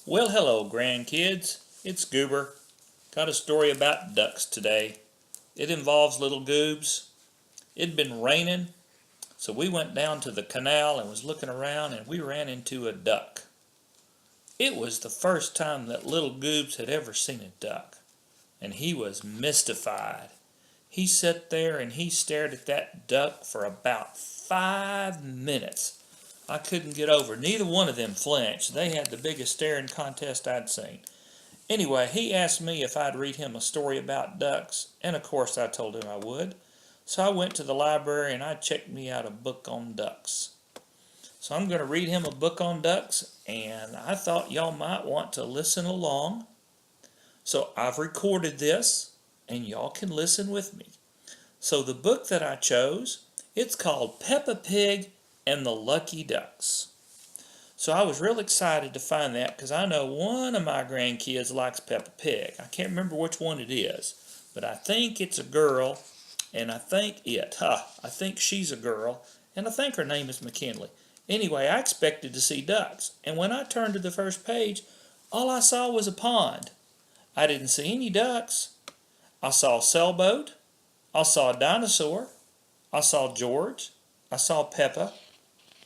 Well, hello, grandkids. It's Goober. Got a story about ducks today. It involves little goobs. It'd been raining, so we went down to the canal and was looking around, and we ran into a duck. It was the first time that little goobs had ever seen a duck, and he was mystified. He sat there and he stared at that duck for about 5 minutes. I couldn't get over. Neither one of them flinched. They had the biggest staring contest I'd seen. Anyway, he asked me if I'd read him a story about ducks, and of course I told him I would. So I went to the library and I checked me out a book on ducks. So I'm going to read him a book on ducks, and I thought y'all might want to listen along. So I've recorded this, and y'all can listen with me. So the book that I chose, it's called Peppa Pig and the Lucky Ducks. So I was real excited to find that because I know one of my grandkids likes Peppa Pig. I can't remember which one it is, but I think it's a girl, and I think she's a girl, and I think her name is McKinley. Anyway, I expected to see ducks, and when I turned to the first page, all I saw was a pond. I didn't see any ducks. I saw a sailboat. I saw a dinosaur. I saw George. I saw Peppa.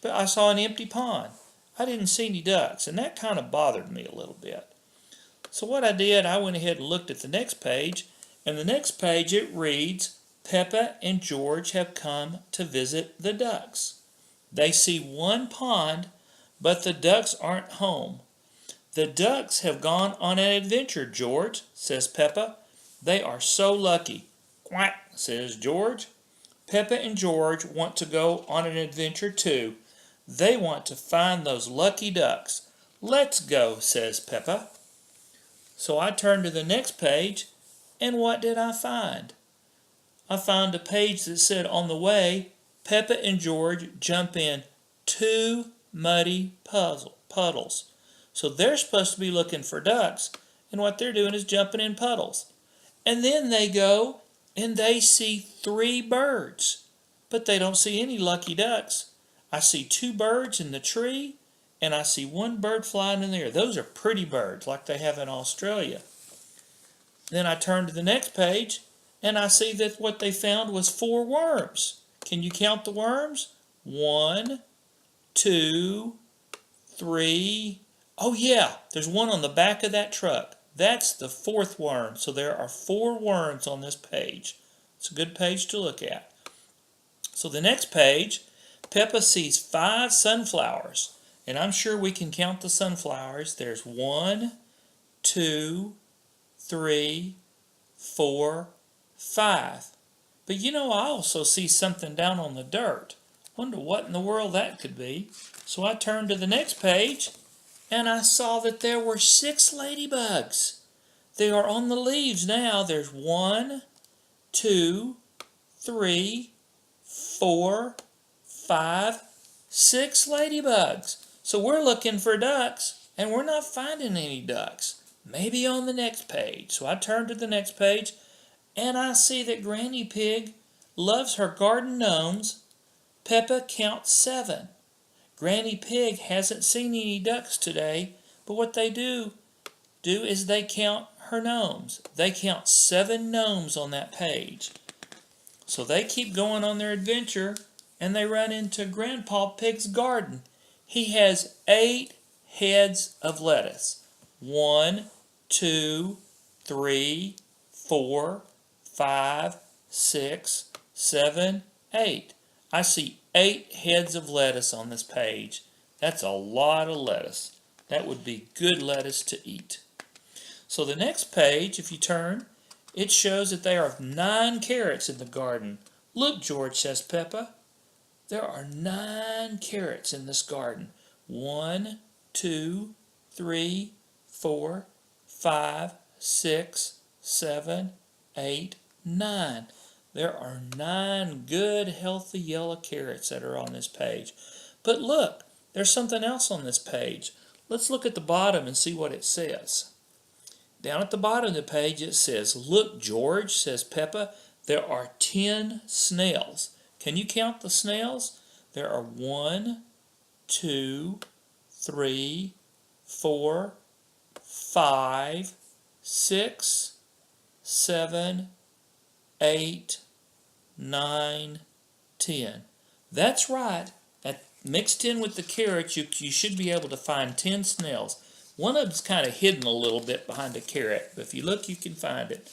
But I saw an empty pond. I didn't see any ducks, and that kind of bothered me a little bit. So what I did, I went ahead and looked at the next page, and the next page it reads, Peppa and George have come to visit the ducks. They see one pond, but the ducks aren't home. The ducks have gone on an adventure, George, says Peppa. They are so lucky. Quack, says George. Peppa and George want to go on an adventure too. They want to find those lucky ducks. Let's go, says Peppa. So I turned to the next page, and what did I find? I found a page that said on the way, Peppa and George jump in 2 muddy puddles. So they're supposed to be looking for ducks, and what they're doing is jumping in puddles. And then they go and they see 3 birds, but they don't see any lucky ducks. I see 2 birds in the tree, and I see 1 bird flying in the air. Those are pretty birds, like they have in Australia. Then I turn to the next page, and I see that what they found was 4 worms. Can you count the worms? 1, 2, 3. Oh yeah, there's one on the back of that truck. That's the 4th worm. So there are 4 worms on this page. It's a good page to look at. So the next page, Peppa sees 5 sunflowers. And I'm sure we can count the sunflowers. There's 1, 2, 3, 4, 5. But I also see something down on the dirt. Wonder what in the world that could be. So I turned to the next page, and I saw that there were 6 ladybugs. They are on the leaves now. There's 1, 2, 3, 4, 5, 6 ladybugs. So we're looking for ducks, and we're not finding any ducks. Maybe on the next page. So I turn to the next page, and I see that Granny Pig loves her garden gnomes. Peppa counts 7. Granny Pig hasn't seen any ducks today, but what they do is they count her gnomes. They count 7 gnomes on that page. So they keep going on their adventure, and they run into Grandpa Pig's garden. He has 8 heads of lettuce. 1, 2, 3, 4, 5, 6, 7, 8. I see 8 heads of lettuce on this page. That's a lot of lettuce. That would be good lettuce to eat. So the next page, if you turn, it shows that there are 9 carrots in the garden. Look, George, says Peppa. There are 9 carrots in this garden. 1, 2, 3, 4, 5, 6, 7, 8, 9. There are 9 good, healthy yellow carrots that are on this page. But look, there's something else on this page. Let's look at the bottom and see what it says. Down at the bottom of the page it says, Look, George, says Peppa, there are 10 snails. Can you count the snails? There are 1, 2, 3, 4, 5, 6, 7, 8, 9, 10. That's right. Mixed in with the carrots, you should be able to find 10 snails. One of them's kind of hidden a little bit behind a carrot, but if you look, you can find it.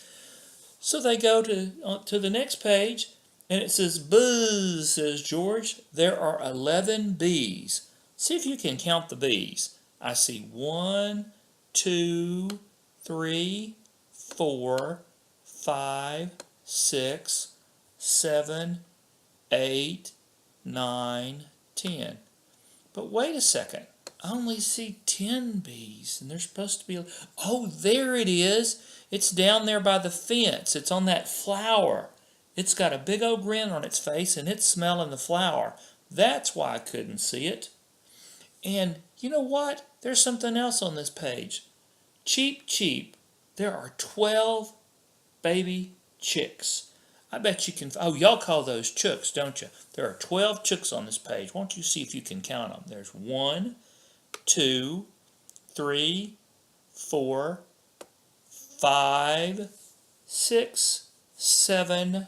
So they go to the next page, and it says, "Buzz," says George. "There are 11 bees." See if you can count the bees. I see 1, 2, 3, 4, 5, 6, 7, 8, 9, 10. But wait a second. I only see 10 bees, and they're supposed to be... Oh, there it is. It's down there by the fence. It's on that flower. It's got a big old grin on its face, and it's smelling the flower. That's why I couldn't see it. And you know what? There's something else on this page. Cheep, cheep. There are 12 baby chicks. I bet you can... Oh, y'all call those chooks, don't you? There are 12 chooks on this page. Why don't you see if you can count them? There's 1, 2, 3, 4, 5, 6, 7,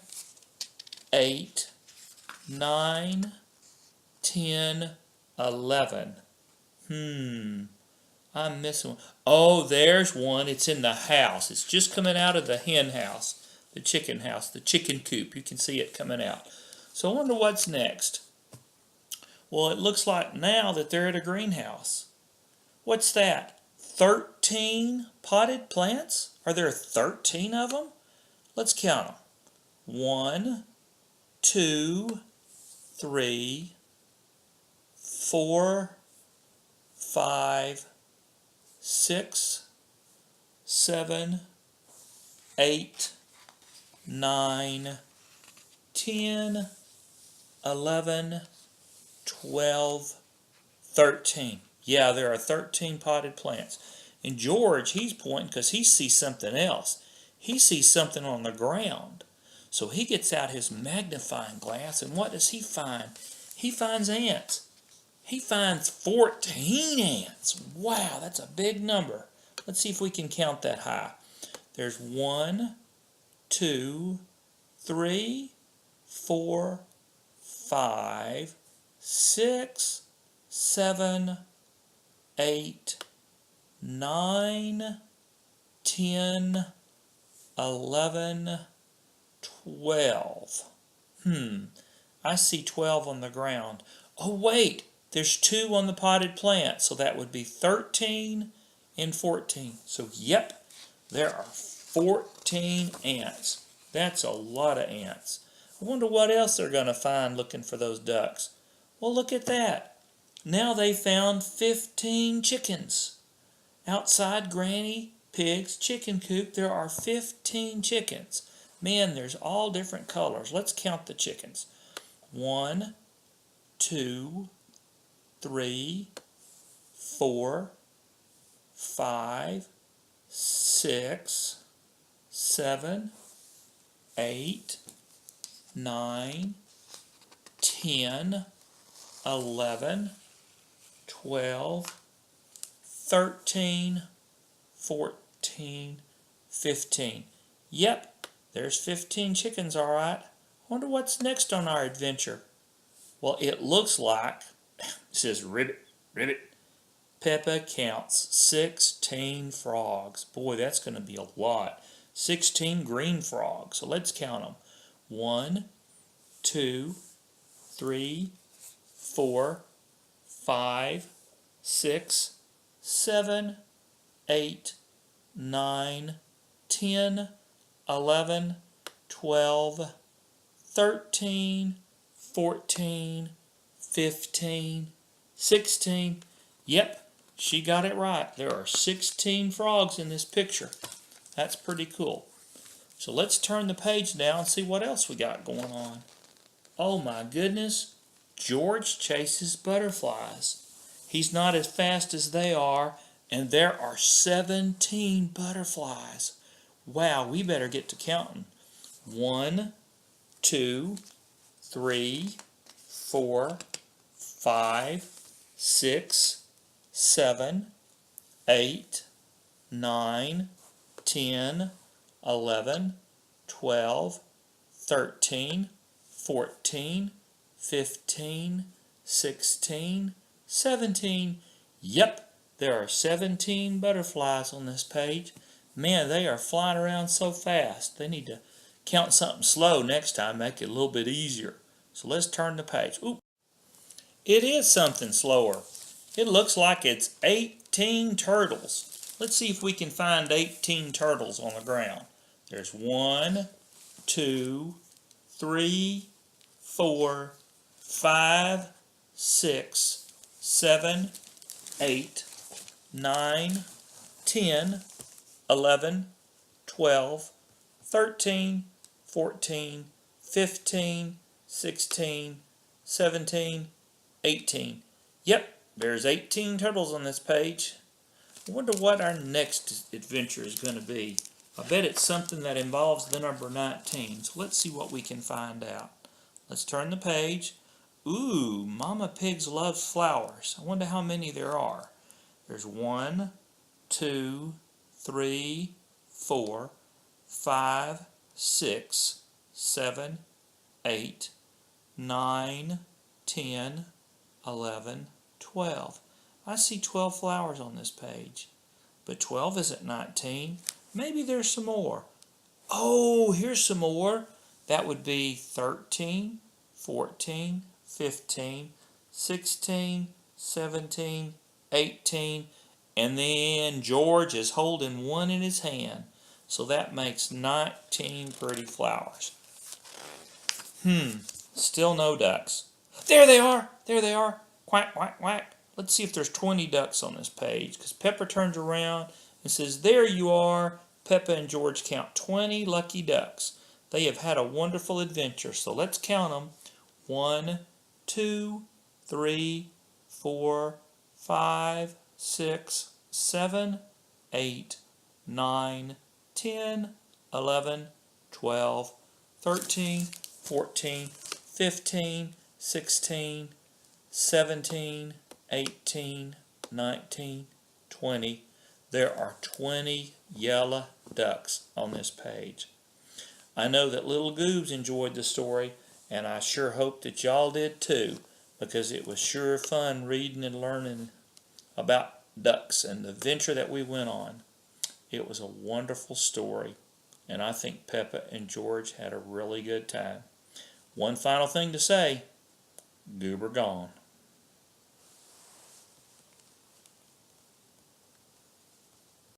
8, 9, 10, 11. I'm missing one. Oh, there's one. It's in the house. It's just coming out of the hen house. The chicken house, the chicken coop. You can see it coming out. So I wonder what's next. Well, it looks like now that they're at a greenhouse. What's that? 13 potted plants? Are there 13 of them? Let's count them. 1, 2, 3, 4, 5, 6, 7, 8, 9, 10, 11, 12, 13. Yeah, there are 13 potted plants. And George, he's pointing because he sees something else. He sees something on the ground. So he gets out his magnifying glass, and what does he find? He finds ants. He finds 14 ants. Wow, that's a big number. Let's see if we can count that high. There's 1, 2, 3, 4, 5, 6, 7, 8, 9, 10, 11, 12. I see 12 on the ground. Oh, wait, there's 2 on the potted plant, so that would be 13 and 14. So, yep, there are 14 ants. That's a lot of ants. I wonder what else they're going to find looking for those ducks. Well, look at that. Now they found 15 chickens. Outside Granny Pig's chicken coop, there are 15 chickens. Man, there's all different colors. Let's count the chickens. 1, 2, 3, 4, 5, 6, 7, 8, 9, 10, 11, 12, 13, 14, 15. Yep, there's 15 chickens, all right. Wonder what's next on our adventure. Well, it looks like, it says ribbit, ribbit. Peppa counts 16 frogs. Boy, that's going to be a lot. 16 green frogs. So let's count them. 1, 2, 3, 4, 5, 6, 7, 8, 9, 10, 11, 12, 13, 14, 15, 16. Yep, she got it right. There are 16 frogs in this picture. That's pretty cool. So let's turn the page now and see what else we got going on. Oh my goodness, George chases butterflies. He's not as fast as they are, and there are 17 butterflies. Wow, we better get to counting. 1, 2, 3, 4, 5, 6, 7, 8, 9, 10, 11, 12, 13, 14, 15, 16, 17. Yep, there are 17 butterflies on this page. Man, they are flying around so fast. They need to count something slow next time, make it a little bit easier. So let's turn the page. Ooh, it is something slower. It looks like it's 18 turtles. Let's see if we can find 18 turtles on the ground. There's 1, 2, 3, 4, 5, 6, 7, 8, 9, 10, 11, 12, 13, 14, 15, 16, 17, 18. Yep, there's 18 turtles on this page. I wonder what our next adventure is going to be. I bet it's something that involves the number 19. So let's see what we can find out. Let's turn the page. Ooh, Mama Pig loves flowers. I wonder how many there are. There's 1, 2, 3, 4, 5, 6, 7, 8, 9, 10, 11, 12. I see 12 flowers on this page. But 12 isn't 19. Maybe there's some more. Oh, here's some more. That would be 13, 14, 15, 16, 17, 18, and then George is holding one in his hand. So that makes 19 pretty flowers. Still no ducks. There they are! There they are! Quack, quack, quack. Let's see if there's 20 ducks on this page, because Pepper turns around and says, there you are. Peppa and George count 20 lucky ducks. They have had a wonderful adventure, so let's count them. 1, 2, 3, 4, 5, 6, 7, 8, 9, 10, 11, 12, 13, 14, 15, 16, 17, 18, 19, 20. There are 20 yellow ducks on this page. I know that little Goobs enjoyed the story, and I sure hope that y'all did too, because it was sure fun reading and learning about ducks and the adventure that we went on. It was a wonderful story, and I think Peppa and George had a really good time. One final thing to say, Goober gone.